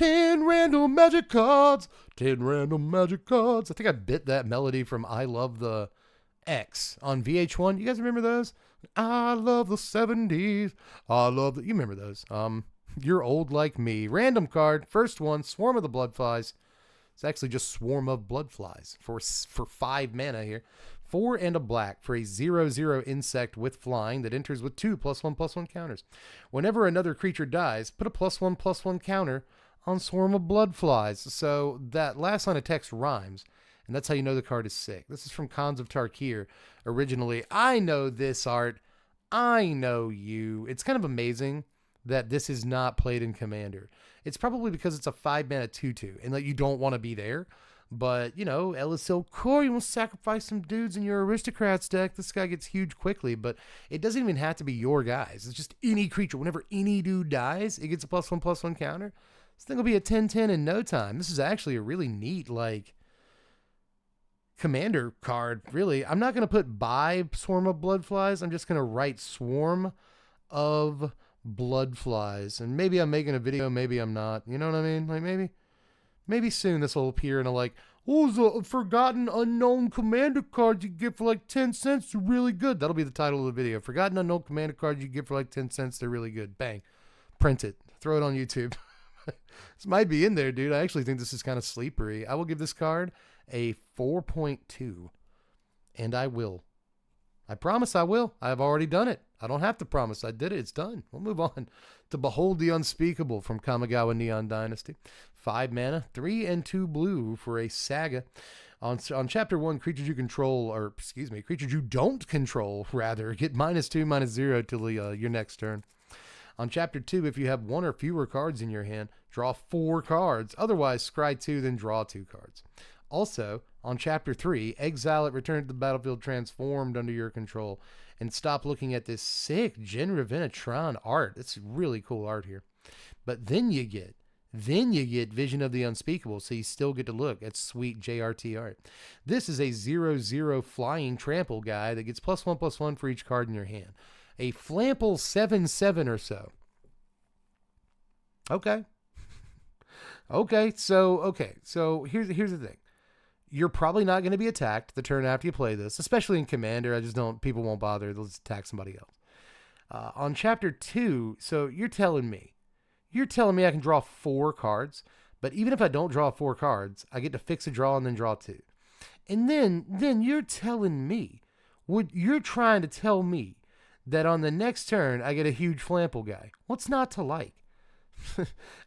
10 random magic cards. 10 random magic cards. I think I bit that melody from I Love the X on VH1. You guys remember those? I love the 70s. I love the... You remember those. You're old like me. Random card. First one, Swarm of the Bloodflies. It's actually just Swarm of Bloodflies for 5 mana here. 4 and a black for a 0/0 insect with flying that enters with 2 +1/+1 counters. Whenever another creature dies, put a +1/+1 counter on Swarm of Bloodflies. So that last line of text rhymes, and that's how you know the card is sick. This is from Khans of Tarkir originally. I know this art. I know you. It's kind of amazing that this is not played in Commander. It's probably because it's a 5 mana 2/2 and that you don't want to be there. But, you know, Elisil Core, you want to sacrifice some dudes in your Aristocrats deck. This guy gets huge quickly, but it doesn't even have to be your guys. It's just any creature. Whenever any dude dies, it gets a +1/+1 counter. This thing will be a 10/10 in no time. This is actually a really neat, like, Commander card, really. I'm not going to put by Swarm of Bloodflies. I'm just going to write Swarm of Bloodflies. And maybe I'm making a video, maybe I'm not. You know what I mean? Like, maybe soon this will appear in a, like, oh, the forgotten unknown commander card you get for like 10 cents. They're really good. That'll be the title of the video. Forgotten unknown commander card you get for like 10 cents. They're really good. Bang. Print it. Throw it on YouTube. This might be in there, dude. I actually think this is kind of sleepery. I will give this card a 4.2. And I will. I promise I will. I've already done it. I don't have to promise. I did it. It's done. We'll move on to Behold the Unspeakable from Kamigawa Neon Dynasty. 5 mana, 3 and 2 blue for a saga. On chapter 1, creatures you control, or excuse me, creatures you don't control, rather, get -2/-0 till your next turn. On chapter 2, if you have 1 or fewer cards in your hand, draw 4 cards. Otherwise, scry 2, then draw 2 cards. Also, on chapter 3, exile it, return to the battlefield transformed under your control, and stop looking at this sick Jin Ravenna art. It's really cool art here. But then you get Vision of the Unspeakable, so you still get to look at sweet JRT art. This is a 0/0 flying trample guy that gets +1/+1 for each card in your hand. A Flample 7/7 or so. Okay. So here's the thing. You're probably not going to be attacked the turn after you play this, especially in Commander. People won't bother. They'll just attack somebody else. On chapter 2, so you're telling me I can draw 4 cards, but even if I don't draw 4 cards, I get to fix a draw and then draw 2. And then you're telling me, you're trying to tell me that on the next turn, I get a huge Flample guy. What's not to like?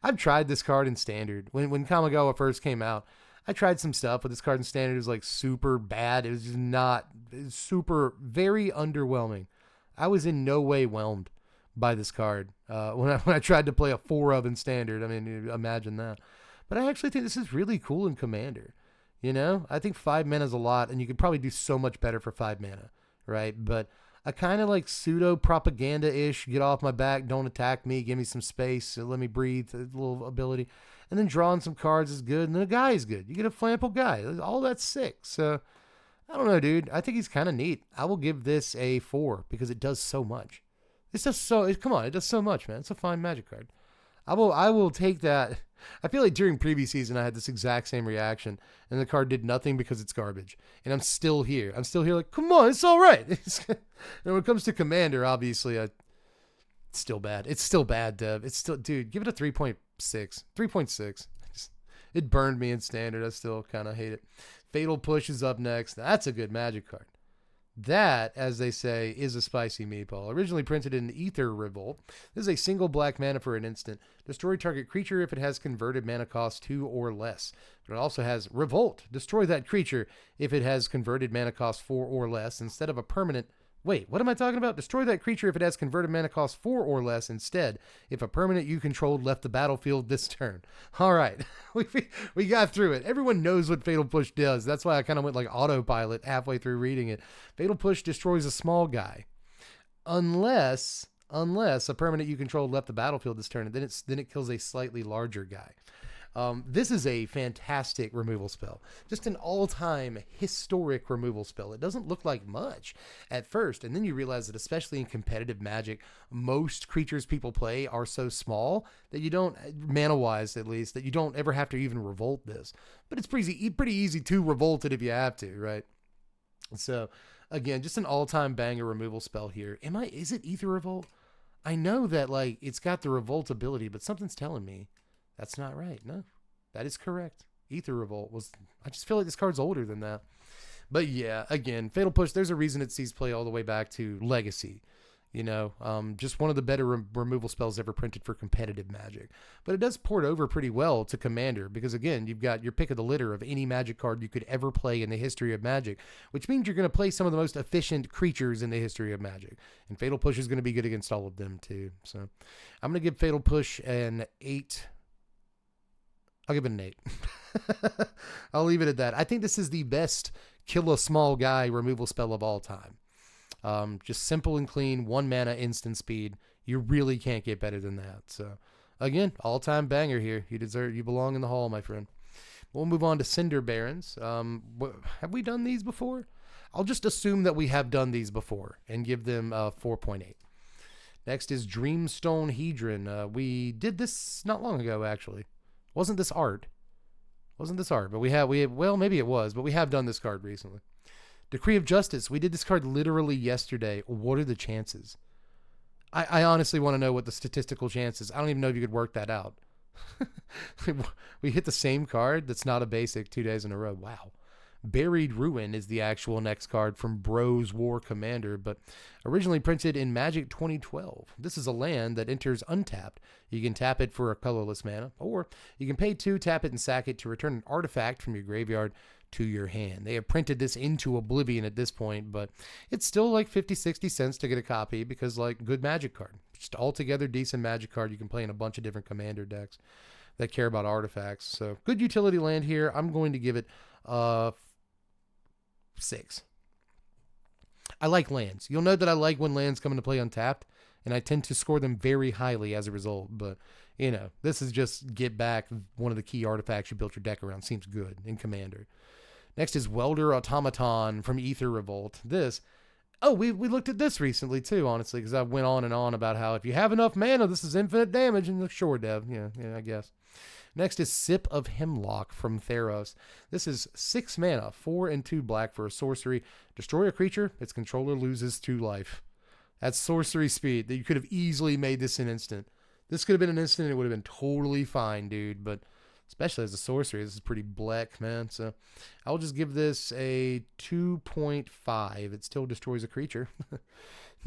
I've tried this card in Standard. When Kamigawa first came out, I tried some stuff, but this card in Standard was like super bad. It was just not very underwhelming. I was in no way whelmed by this card when I tried to play a 4 of in Standard. I mean, imagine that. But I actually think this is really cool in Commander. You know, I think 5 mana is a lot, and you could probably do so much better for 5 mana, right? But a kind of like pseudo propaganda-ish, get off my back, don't attack me, give me some space, let me breathe, a little ability. And then drawing some cards is good, and the guy is good. You get a Flample guy. All that's sick. So, I don't know, dude. I think he's kind of neat. I will give this a 4 because it does so much. It does so much, man. It's a fine Magic card. I will take that. I feel like during previous season, I had this exact same reaction, and the card did nothing because it's garbage. And I'm still here. Like, come on, it's all right. And when it comes to Commander, obviously, it's still bad. It's still bad, Dev. Dude, give it a 3.6. 3.6. It burned me in Standard. I still kind of hate it. Fatal Push is up next. That's a good Magic card. That, as they say, is a spicy meatball. Originally printed in Ether Revolt, this is a single black mana for an instant. Destroy target creature if it has converted mana cost 2 or less. But it also has Revolt. Destroy that creature if it has converted mana cost 4 or less instead of a permanent... Wait, what am I talking about? Destroy that creature if it has converted mana cost 4 or less instead if a permanent you controlled left the battlefield this turn. All right, we got through it. Everyone knows what Fatal Push does. That's why I kind of went like autopilot halfway through reading it. Fatal Push destroys a small guy. Unless a permanent you controlled left the battlefield this turn, and then it kills a slightly larger guy. This is a fantastic removal spell. Just an all-time historic removal spell. It doesn't look like much at first, and then you realize that especially in competitive Magic, most creatures people play are so small that you don't, mana-wise at least, that you don't ever have to even revolt this. But it's pretty easy to revolt it if you have to, right? So, again, just an all-time banger removal spell here. Is it Ether Revolt? I know that, like, it's got the revolt ability, but something's telling me that's not right. No, that is correct. Ether Revolt was... I just feel like this card's older than that. But yeah, again, Fatal Push, there's a reason it sees play all the way back to Legacy. You know, just one of the better removal spells ever printed for competitive Magic. But it does port over pretty well to Commander because, again, you've got your pick of the litter of any Magic card you could ever play in the history of Magic, which means you're going to play some of the most efficient creatures in the history of Magic. And Fatal Push is going to be good against all of them, too. So I'm going to give Fatal Push an 8. I'll give it an 8. I'll leave it at that. I think this is the best kill a small guy removal spell of all time. Just simple and clean, 1 mana, instant speed. You really can't get better than that. So, again, all-time banger here. You belong in the hall, my friend. We'll move on to Cinder Barons. Have we done these before? I'll just assume that we have done these before and give them 4.8. Next is Dreamstone Hedron. We did this not long ago, actually. Wasn't this art? But well, maybe it was, but we have done this card recently. Decree of Justice. We did this card literally yesterday. What are the chances? I honestly want to know what the statistical chances. I don't even know if you could work that out. We hit the same card that's not a basic 2 days in a row. Wow. Buried Ruin is the actual next card from Bros War Commander, but originally printed in Magic 2012. This is a land that enters untapped. You can tap it for a colorless mana, or you can pay 2, tap it, and sack it to return an artifact from your graveyard to your hand. They have printed this into oblivion at this point, but it's still like 50-60 cents to get a copy because, like, good Magic card. Just altogether decent Magic card you can play in a bunch of different Commander decks that care about artifacts. So good utility land here. I'm going to give it 6. I like lands. You'll note that I like when lands come into play untapped, and I tend to score them very highly as a result. But, you know, this is just get back one of the key artifacts you built your deck around. Seems good in Commander. Next is Welder Automaton from Ether Revolt. We looked at this recently too, honestly, because I went on and on about how if you have enough mana, this is infinite damage. And sure, Dev, yeah, I guess. Next is Sip of Hemlock from Theros. This is 6 mana, 4 and 2 black for a sorcery. Destroy a creature, its controller loses 2 life. That's sorcery speed. You could have easily made this an instant. This could have been an instant and it would have been totally fine, dude. But especially as a sorcery, this is pretty black, man. So I'll just give this a 2.5. It still destroys a creature.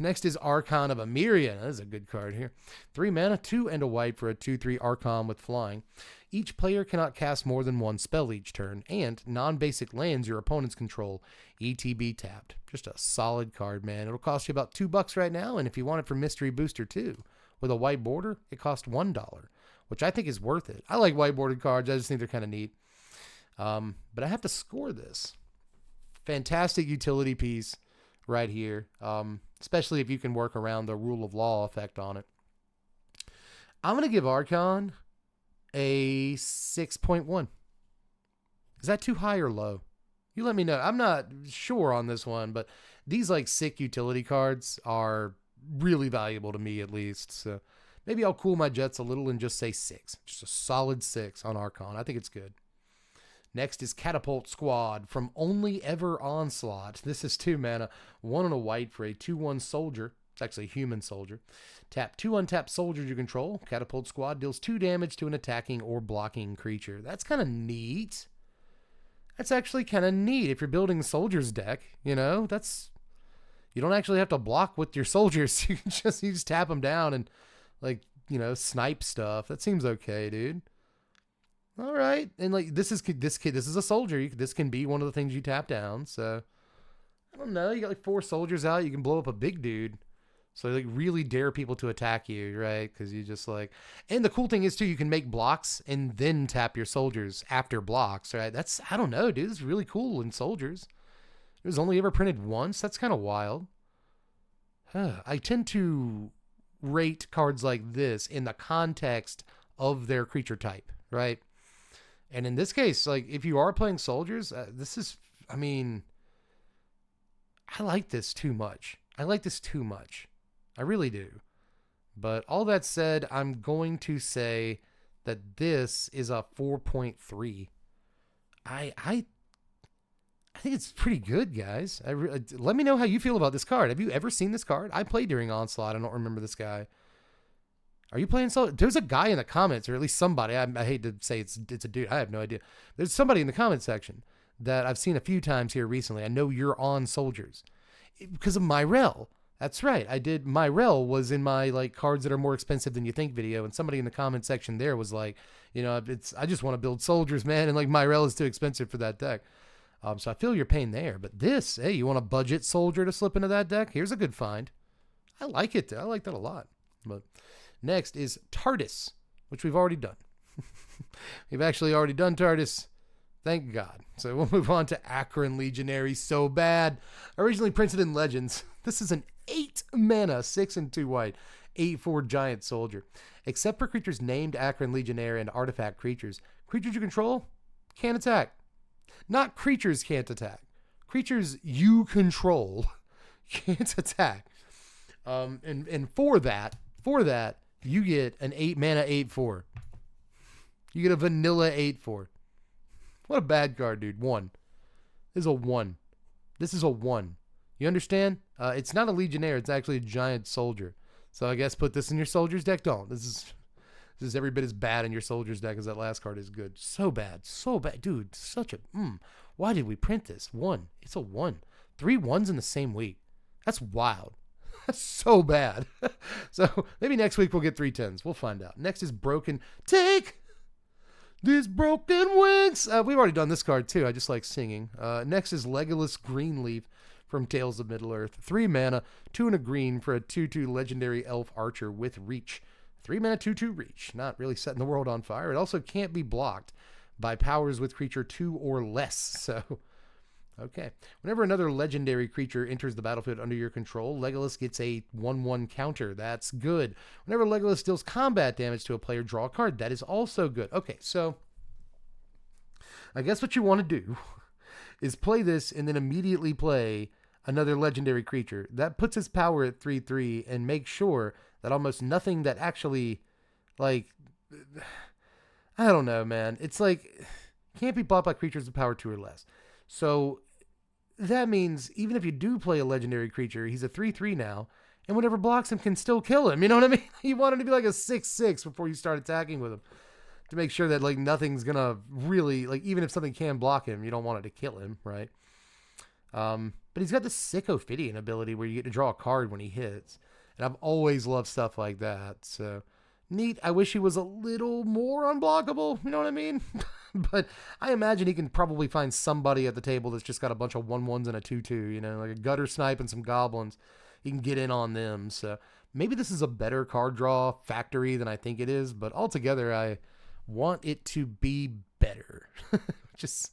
Next is Archon of Emeria. That is a good card here. 3 mana, 2 and a white for a 2/3 Archon with flying. Each player cannot cast more than 1 spell each turn, and non-basic lands your opponents control, ETB tapped. Just a solid card, man. It'll cost you about $2 right now, and if you want it for Mystery Booster 2, with a white border, it costs $1, which I think is worth it. I like white bordered cards. I just think they're kind of neat. But I have to score this. Fantastic utility piece right here, especially if you can work around the rule of law effect on it. I'm going to give Archon a 6.1. Is that too high or low? You let me know. I'm not sure on this one, but these like sick utility cards are really valuable to me at least. So maybe I'll cool my jets a little and just say 6. Just a solid 6 on Archon. I think it's good. Next is Catapult Squad from Only Ever Onslaught. This is 2 mana, 1 and a white for a 2/1 soldier. It's actually a human soldier. Tap 2 untapped soldiers you control. Catapult Squad deals 2 damage to an attacking or blocking creature. That's kind of neat. That's actually kind of neat if you're building a soldier's deck. You know, you don't actually have to block with your soldiers. You just tap them down and, like, you know, snipe stuff. That seems okay, dude. All right. And like this is a soldier. This can be one of the things you tap down. So I don't know. You got like 4 soldiers out. You can blow up a big dude. So like really dare people to attack you, right? Because you just like, and the cool thing is too, you can make blocks and then tap your soldiers after blocks, right? I don't know, dude. It's really cool in soldiers. It was only ever printed once. That's kind of wild. I tend to rate cards like this in the context of their creature type, right? And in this case, like, if you are playing soldiers, this is, I mean, I like this too much. I like this too much. I really do. But all that said, I'm going to say that this is a 4.3. I think it's pretty good, guys. Let me know how you feel about this card. Have you ever seen this card? I played during Onslaught. I don't remember this guy. Are you playing solo? There's a guy in the comments, or at least somebody. I hate to say it's a dude. I have no idea. There's somebody in the comment section that I've seen a few times here recently. I know you're on soldiers because of Myrel. That's right. I did. Myrel was in my like cards that are more expensive than you think video, and somebody in the comment section there was like, you know, I just want to build soldiers, man, and like Myrel is too expensive for that deck. So I feel your pain there. But this, hey, you want a budget soldier to slip into that deck? Here's a good find. I like it. I like that a lot. But next is TARDIS, which we've already done. We've actually already done TARDIS. Thank God. So we'll move on to Akron Legionnaire. So bad. Originally printed in Legends. This is an 8 mana, 6 and 2 white, 8/4 giant soldier. Except for creatures named Akron Legionnaire and artifact creatures, creatures you control can't attack. Not creatures can't attack. Creatures you control can't attack. And for that, you get an 8 mana 8/4. You get a vanilla 8/4. What a bad card, dude. 1. This is a 1. This is a 1. You understand? It's not a Legionnaire. It's actually a giant soldier. So I guess put this in your soldiers deck. Don't. This is every bit as bad in your soldiers deck as that last card is good. So bad. So bad. Dude, such a... Why did we print this? 1. It's a 1. 3 1s in the same week. That's wild. That's so bad. So maybe next week we'll get 3 10s. We'll find out. Next is Broken. Take these broken wings. We've already done this card too. I just like singing. Next is Legolas Greenleaf from Tales of Middle-earth. 3 mana, 2 and a green for a 2/2 legendary elf archer with reach. 3 mana, 2/2 reach. Not really setting the world on fire. It also can't be blocked by powers with creature 2 or less. So, okay. Whenever another legendary creature enters the battlefield under your control, Legolas gets a 1/1 counter. That's good. Whenever Legolas deals combat damage to a player, draw a card. That is also good. Okay, so I guess what you want to do is play this and then immediately play another legendary creature. That puts its power at 3/3 and makes sure that almost nothing that actually, like, I don't know, man. It's like, can't be blocked by creatures with power 2 or less. So that means even if you do play a legendary creature, he's a 3/3 now, and whatever blocks him can still kill him. You know what I mean? You want him to be like a 6/6 before you start attacking with him to make sure that, like, nothing's going to really, like, even if something can block him, you don't want it to kill him, right? But he's got this sick Ophidian ability where you get to draw a card when he hits. And I've always loved stuff like that. So neat. I wish he was a little more unblockable. You know what I mean? But I imagine he can probably find somebody at the table that's just got a bunch of 1/1s and a 2/2, you know, like a gutter snipe and some goblins. He can get in on them. So maybe this is a better card draw factory than I think it is. But altogether, I want it to be better. Just,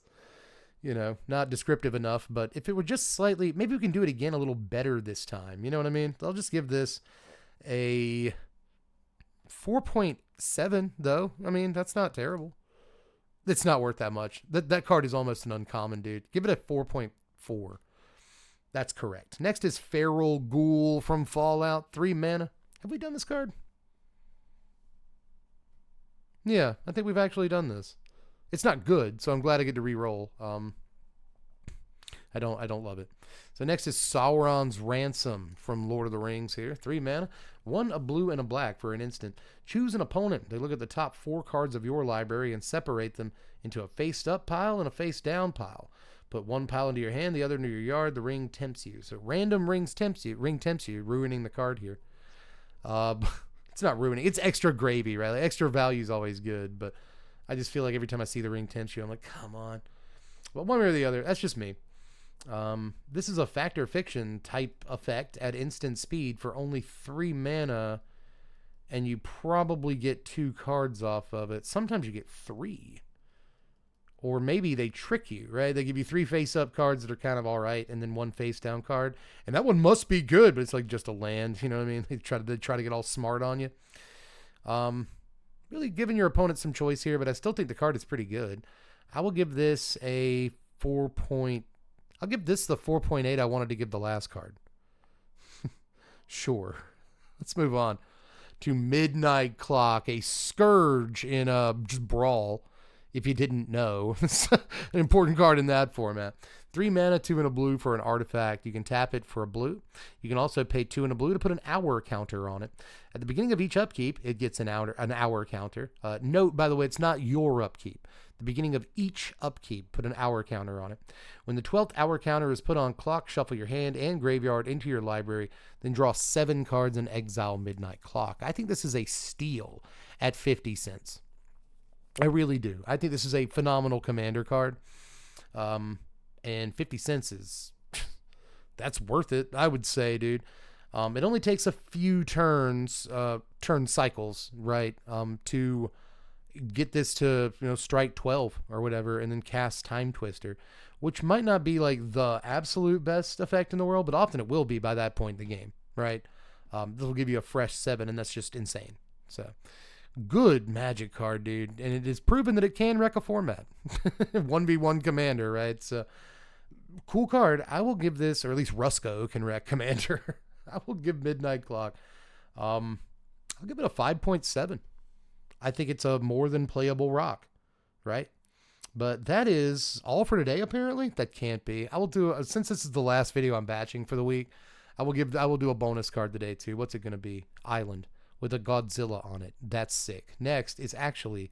you know, not descriptive enough, but if it were just slightly, maybe we can do it again a little better this time. You know what I mean? I'll just give this a 4.7 though. I mean, that's not terrible. It's not worth that much. That card is almost an uncommon, dude. Give it a 4.4. That's correct. Next is Feral Ghoul from Fallout. 3 mana. Have we done this card? Yeah, I think we've actually done this. It's not good, so I'm glad I get to re-roll. I don't love it. So next is Sauron's Ransom from Lord of the Rings here. 3 mana, 1 a blue and a black for an instant. Choose an opponent. They look at the top 4 cards of your library and separate them into a face-up pile and a face-down pile. Put 1 pile into your hand, the other into your yard. The ring tempts you. So random ring tempts you, ruining the card here. It's not ruining. It's extra gravy, right? Like, extra value is always good, but I just feel like every time I see the ring tempts you, I'm like, come on. Well, one way or the other, that's just me. This is a fact or fiction type effect at instant speed for only 3 mana, and you probably get 2 cards off of it. Sometimes you get 3. Or maybe they trick you, right? They give you 3 face-up cards that are kind of all right, and then 1 face-down card. And that one must be good, but it's like just a land, you know what I mean? They try to get all smart on you. really giving your opponent some choice here, but I still think the card is pretty good. I will give this a 4 point. I'll give this the 4.8 I wanted to give the last card. Sure. Let's move on to Midnight Clock, a scourge in a just brawl. If you didn't know, it's an important card in that format. 3 mana, 2 and a blue for an artifact. You can tap it for a blue. You can also pay 2 and a blue to put an hour counter on it. At the beginning of each upkeep, it gets an hour counter. Note, by the way, it's not your upkeep. The beginning of each upkeep, put an hour counter on it. When the 12th hour counter is put on clock, shuffle your hand and graveyard into your library, then draw 7 cards and exile Midnight Clock. I think this is a steal at 50 cents. I really do. I think this is a phenomenal commander card. And 50 cents is, that's worth it, I would say, dude. It only takes a few turn cycles, right, to get this to, strike 12 or whatever, and then cast Time Twister, which might not be like the absolute best effect in the world, but often it will be by that point in the game, right? This will give you a fresh 7, and that's just insane. So, good Magic card, dude, and it is proven that it can wreck a format. 1v1 commander, right? So, cool card. I will give this, or at least Rusko can wreck commander. I will give Midnight Clock. I'll give it a 5.7. I think it's a more than playable rock, right? But that is all for today, apparently. That can't be. I will do, since this is the last video I'm batching for the week, I will do a bonus card today too. What's it going to be? Island with a Godzilla on it. That's sick. Next is actually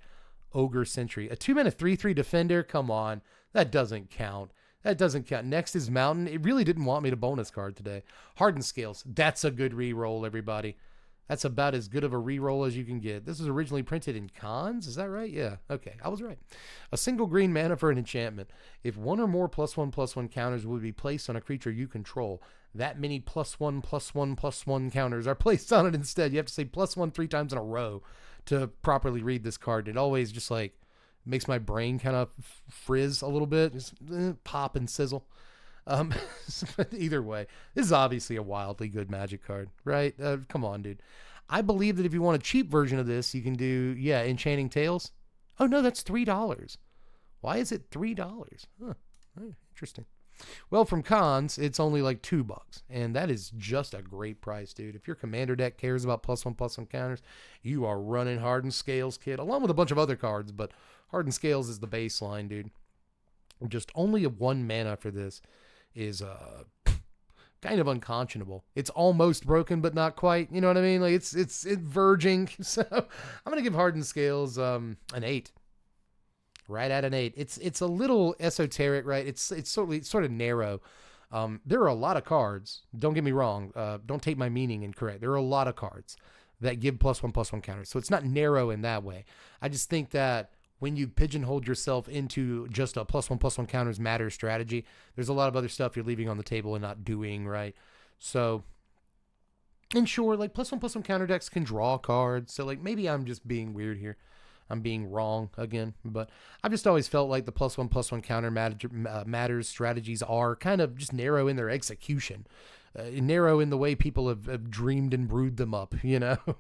Ogre Sentry. A 2 mana 3/3 defender. Come on. That doesn't count. That doesn't count. Next is Mountain. It really didn't want me to bonus card today. Hardened Scales. That's a good reroll, everybody. That's about as good of a reroll as you can get. This was originally printed in Cons. Is that right? Yeah. Okay. I was right. A single green mana for an enchantment. If one or more +1/+1 counters would be placed on a creature you control, that many +1/+1/+1 counters are placed on it instead. You have to say +1 3 times in a row to properly read this card. It always just like makes my brain kind of frizz a little bit. Just pop and sizzle. But either way, this is obviously a wildly good Magic card, right? Come on, dude. I believe that if you want a cheap version of this, you can do, Enchanting Tales. Oh, no, that's $3. Why is it $3? Huh. Interesting. Well, from Cons, it's only like $2, and that is just a great price, dude. If your commander deck cares about +1/+1 counters, you are running Hardened Scales, kid, along with a bunch of other cards, but Hardened Scales is the baseline, dude. Just only a 1 mana for this is kind of unconscionable. It's almost broken, but not quite. You know what I mean? Like it's verging. So I'm gonna give Hardened Scales an 8. Right at an 8. It's a little esoteric, right? It's sort of narrow. There are a lot of cards. Don't get me wrong. Don't take my meaning incorrect. There are a lot of cards that give +1/+1 counters. So it's not narrow in that way. I just think that when you pigeonhole yourself into just a +1/+1 counters matter strategy, there's a lot of other stuff you're leaving on the table and not doing, right? So, and sure, like +1/+1 counter decks can draw cards. So like maybe I'm just being weird here. I'm being wrong again, but I've just always felt like the +1/+1 counter matters strategies are kind of just narrow in their execution. Narrow in the way people have dreamed and brewed them up,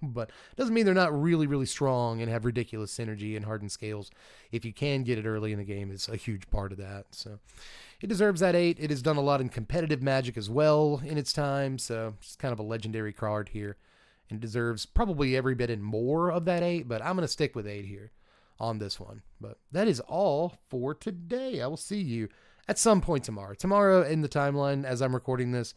but it doesn't mean they're not really, really strong and have ridiculous synergy. And Hardened Scales, if you can get it early in the game, is a huge part of that. So it deserves that 8. It has done a lot in competitive Magic as well in its time. So it's kind of a legendary card here and deserves probably every bit and more of that 8, but I'm going to stick with 8 here on this one. But that is all for today. I will see you at some point tomorrow. Tomorrow in the timeline as I'm recording this.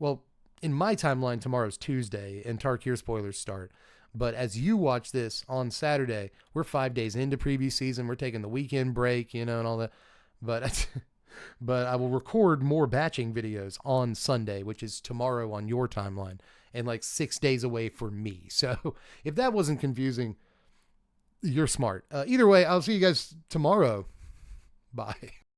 Well, in my timeline, tomorrow's Tuesday and Tarkir spoilers start. But as you watch this on Saturday, we're 5 days into preview season. We're taking the weekend break, and all that. But I will record more batching videos on Sunday, which is tomorrow on your timeline, and like 6 days away for me. So if that wasn't confusing, you're smart. Either way, I'll see you guys tomorrow. Bye.